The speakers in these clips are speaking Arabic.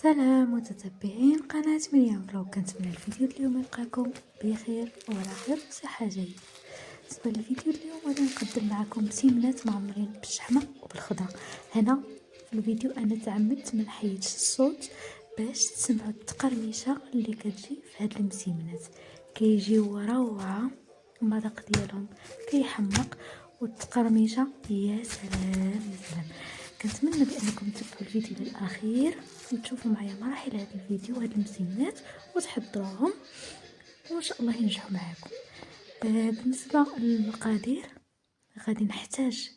سلام متتبعين قناة مريم فلوق، كنتمنى الفيديو اليوم يلقاكم بخير وعلى خير وصحة جيدة. بالنسبة للفيديو اليوم غادي نقدم معكم مسيمنات معمرين بالشحمة وبالخضرة. هنا في الفيديو انا تعمدت ما نحيدش الصوت باش تسمعوا التقرميشه اللي كتجي في هاد المسيمنات. كيجيو روعة، المذاق ديالهم كيحمق والتقرميشه يا سلام يا سلام. كنتمنى بانكم تتبعوا الفيديو للاخير وتشوفوا معايا مراحل هذا الفيديو وهاد المسيمنات وتحضروهم وان شاء الله ينجحوا معاكم. بالنسبه للمقادير غادي نحتاج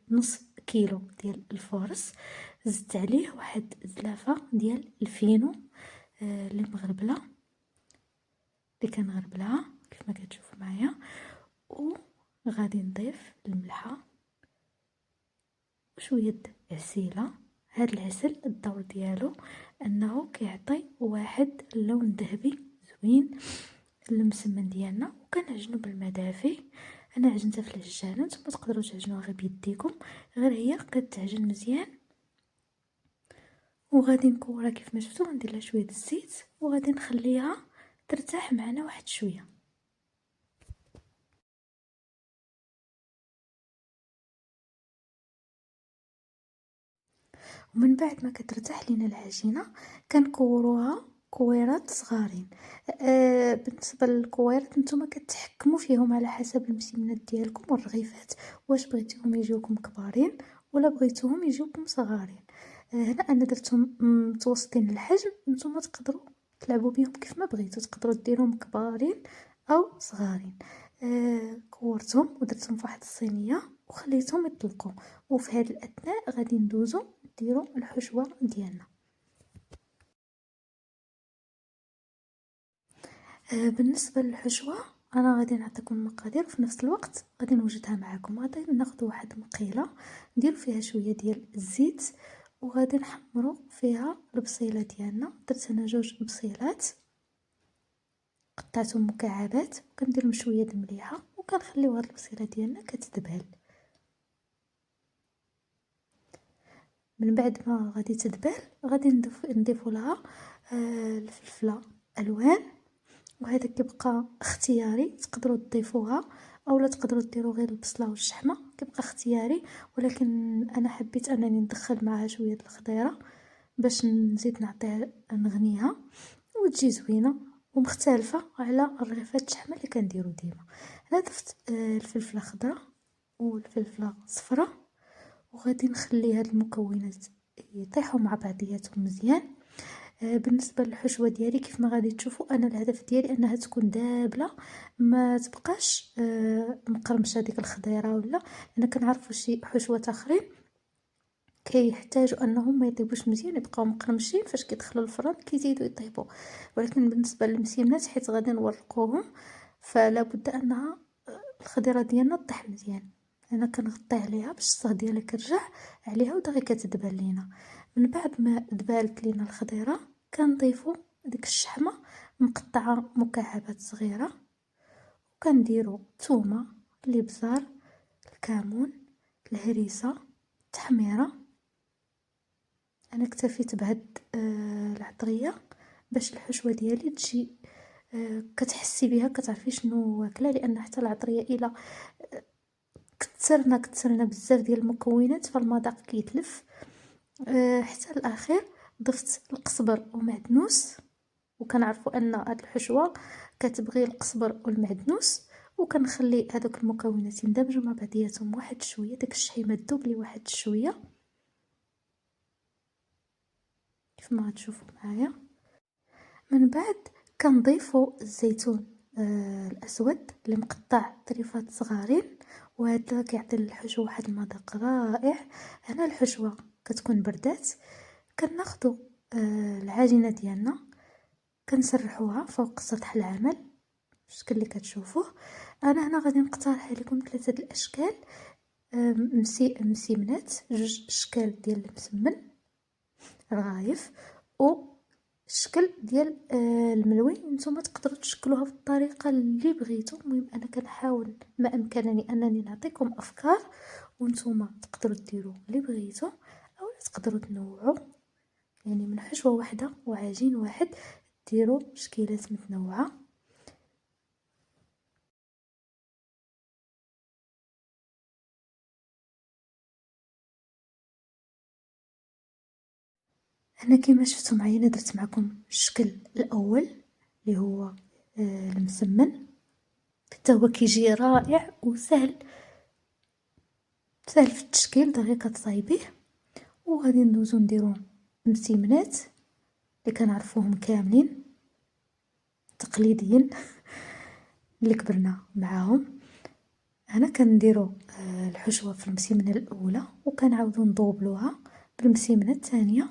نص كيلو ديال الفورص، زدت عليه واحد زلافه ديال الفينو اللي مغربله، اللي كنغربلها كيف ما كتشوفوا معايا، وغادي نضيف الملحه وشويه عسيله. هاد العسل الدور ديالو انه كيعطي واحد اللون ذهبي زوين للمسمن ديالنا، وكنعجنو بالماء دافي. انا عجنتها في العجانه، نتوما تقدروا تعجنوها غير بيديكم، غير هي كتعجن مزيان. وغادي نكورها كيف ما شفتوا، غندير لها شويه الزيت وغادي نخليها ترتاح معنا واحد شويه. ومن بعد ما كترتاح لينا العجينه كنكوروها كويرات صغارين. بالنسبه للكويرات نتوما كتحكموا فيهم على حسب المسمنات ديالكم والرغيفات، واش بغيتيهم يجيوكم كبارين ولا بغيتوهم يجيوكم صغارين. هنا انا درتهم متوسطين الحجم، نتوما تقدروا تلعبوا بهم كيف ما بغيتوا، تقدروا ديروهم كبارين او صغارين. كورتهم ودرتهم في واحد الصينيه وخليتهم يطلقوا، وفي هذا الاثناء غادي ندوزو نديرو الحشوه ديالنا. بالنسبه للحشوه انا غادي نعطيكم المقادير وفي نفس الوقت غادي نوجدها معكم. غادي ناخذ واحد مقيله نديرو فيها شويه ديال الزيت وغادي نحمرو فيها البصيله ديالنا. درت انا 2 بصيلات قطعتهم مكعبات وكندير شويه د المليحه وكنخليو هاد البصيله ديالنا كتدبل. من بعد ما غادي تدبل غادي نضيفوا لها الفلفله الوان، وهذا كيبقى اختياري، تقدروا تضيفوها اولا تقدروا ديروا غير البصله والشحمه، كيبقى اختياري. ولكن انا حبيت انني ندخل معها شويه الخضيره باش نزيد نعطيها نغنيها وتجي زوينه ومختلفه على الرغيفات الشحمه اللي كنديروا ديما. انا ضفت الفلفله خضراء والفلفله صفراء وغادي نخلي هاد المكونات يطيحوا مع بعضياتهم مزيان. بالنسبه للحشوه ديالي كيف ما غادي تشوفوا انا الهدف ديالي انها تكون دابله، ما تبقاش مقرمشه ديك الخضيره، ولا انا كنعرفوا شي حشوات اخرين كيحتاجوا انهم ما يطيبوش مزيان، يبقاو مقرمشين فاش كيدخلوا الفران كيزيدوا يطيبوا. ولكن بالنسبه للمسيمنات حيت غادي نورقوهم فلا بد انها الخضيره ديالنا تطيح مزيان. انا كنغطي عليها باش الصهد ديالها كيرجع عليها ودغيا كتدبل لينا. من بعد ما دبالت لينا الخضيره كنضيفوا ديك الشحمه مقطعه مكعبات صغيره، وكنديروا الثومه، الابزار، الكمون، الهريسه، التحميره. انا اكتفيت بهاد العطريه باش الحشوه ديالي تجي كتحسي بها كتعرفي شنو واكله، لان حتى العطريه الى كثرنا بزاف ديال المكونات فالمذاق كيتلف. حتى الاخير ضفت القزبر ومعدنوس، وكنعرفوا ان هاد الحشوه كتبغي القزبر والمعدنوس، وكنخلي هذوك المكونات يندمجوا مع بعضياتهم واحد شويه، داك الشحيمه تذوب لي واحد شويه كيف ما غتشوفوا معايا. من بعد كنضيفوا الزيتون الاسود اللي مقطع طريفات صغارين، وهذا كيعطي للحشوه واحد المذاق رائع. هنا الحشوه كتكون بردات كناخذوا العجينه ديالنا كنسرحوها فوق سطح العمل بالشكل اللي كتشوفوه. انا هنا غادي نقترح عليكم 3 الاشكال مسيمنات، 2 اشكال ديال المسمن الرغايف وشكل ديال الملوي. نتوما تقدروا تشكلوها بالطريقه اللي بغيتو. المهم انا كنحاول ما امكنني انني نعطيكم افكار، وانتوما تقدروا ديروا اللي بغيتو او تقدروا تنوعوا يعني من حشوة واحدة وعجين واحد ديروا تشكيلات متنوعة. هنا كيما شفتوا معايا انا درت معكم الشكل الاول اللي هو المسمن، حتى هو كيجي رائع وسهل، سهل في التشكيل، دقيقة تصايبيه. وغادي ندوزو نديرو المسيمنات اللي كنعرفوهم كاملين تقليديين اللي كبرنا معاهم. هنا كنديرو الحشوة في المسيمنة الاولى وكنعاودو نضوبلوها بالمسيمنة الثانية،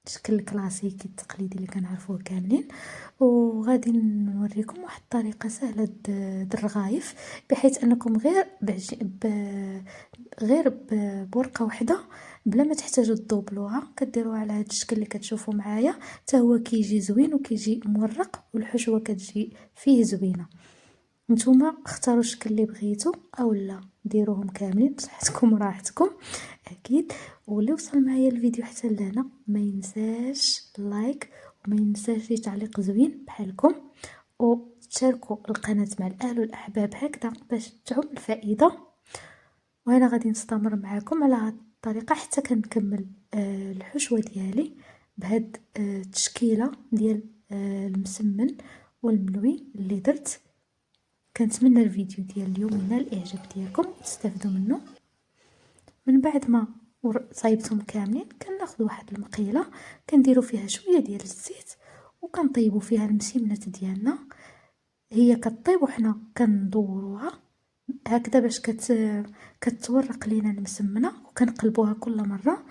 الشكل الكلاسيكي التقليدي اللي كنعرفوه كاملين. وغادي نوريكم واحد الطريقه سهله الرغايف، بحيث انكم غير بورقه واحده بلا ما تحتاجوا تضوبلوها كديروها على هذا الشكل اللي كتشوفوا معايا، حتى هو كيجي زوين وكيجي مورق والحشوه كتجي فيه زوينه. نتوما اختاروا الشكل اللي بغيتو اولا ديروهم كاملين بصحتكم وراحتكم اكيد. واللي وصل معايا الفيديو حتى لهنا ما ينساش لايك وما ينساش تعليق زوين بحالكم، وتشاركوا القناه مع الاهل والاحباب هكذا باش تعم الفائده. وانا غادي نستمر معكم على هذه الطريقه حتى كنكمل الحشوه ديالي بهاد التشكيله ديال المسمن والملوي اللي درت. كنتمنى الفيديو ديال اليوم ينال الاعجاب ديالكم وتستافدوا منه. من بعد ما صايبتهم كاملين كناخذ واحد المقيله كنديروا فيها شويه ديال الزيت وكنطيبوا فيها المسيمنات ديالنا، هي كطيب وحنا كندوروها هكذا باش كتورق لينا المسمنه، وكنقلبوها كل مره.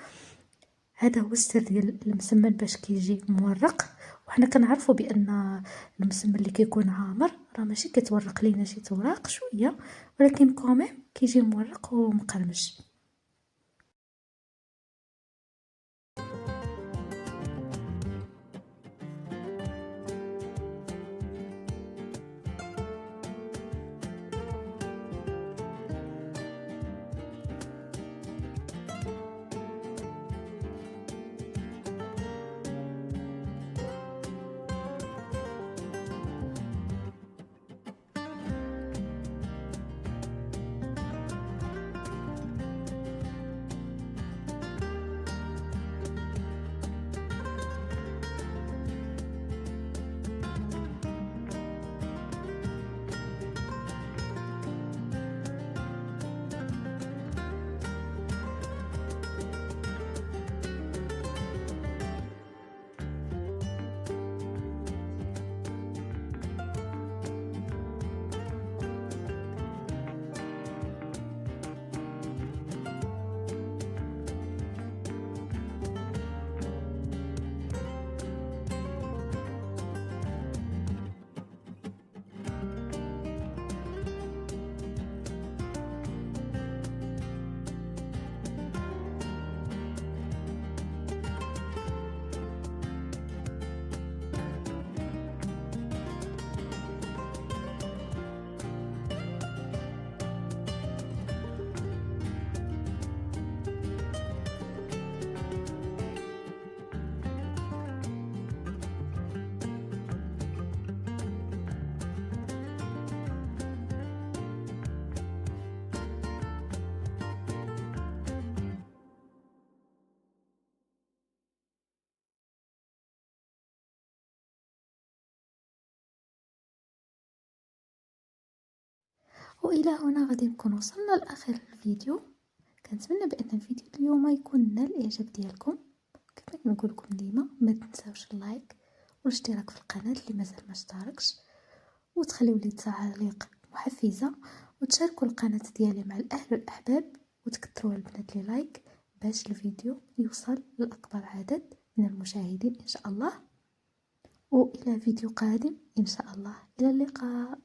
هذا هو السر ديال المسمن باش كيجي مورق. وحنا كنعرفوا بان المسمن اللي كيكون عامر راه ماشي كتورق لينا شي توراق شويه، ولكن كوميم كيجي مورق ومقرمش. والى هنا غادي نكون وصلنا لاخر الفيديو. كنتمنى بان الفيديو اليوم يكون نال الاعجاب ديالكم. كما كنقول لكم ديما ما تنساوش اللايك والاشتراك في القناه اللي مازال ما اشتركش، وتخليو لي تعليق محفزه، وتشاركوا القناه ديالي مع الاهل والاحباب، وتكثروا البنات لي لايك باش الفيديو يوصل لاكبر عدد من المشاهدين ان شاء الله. والى فيديو قادم ان شاء الله، الى اللقاء.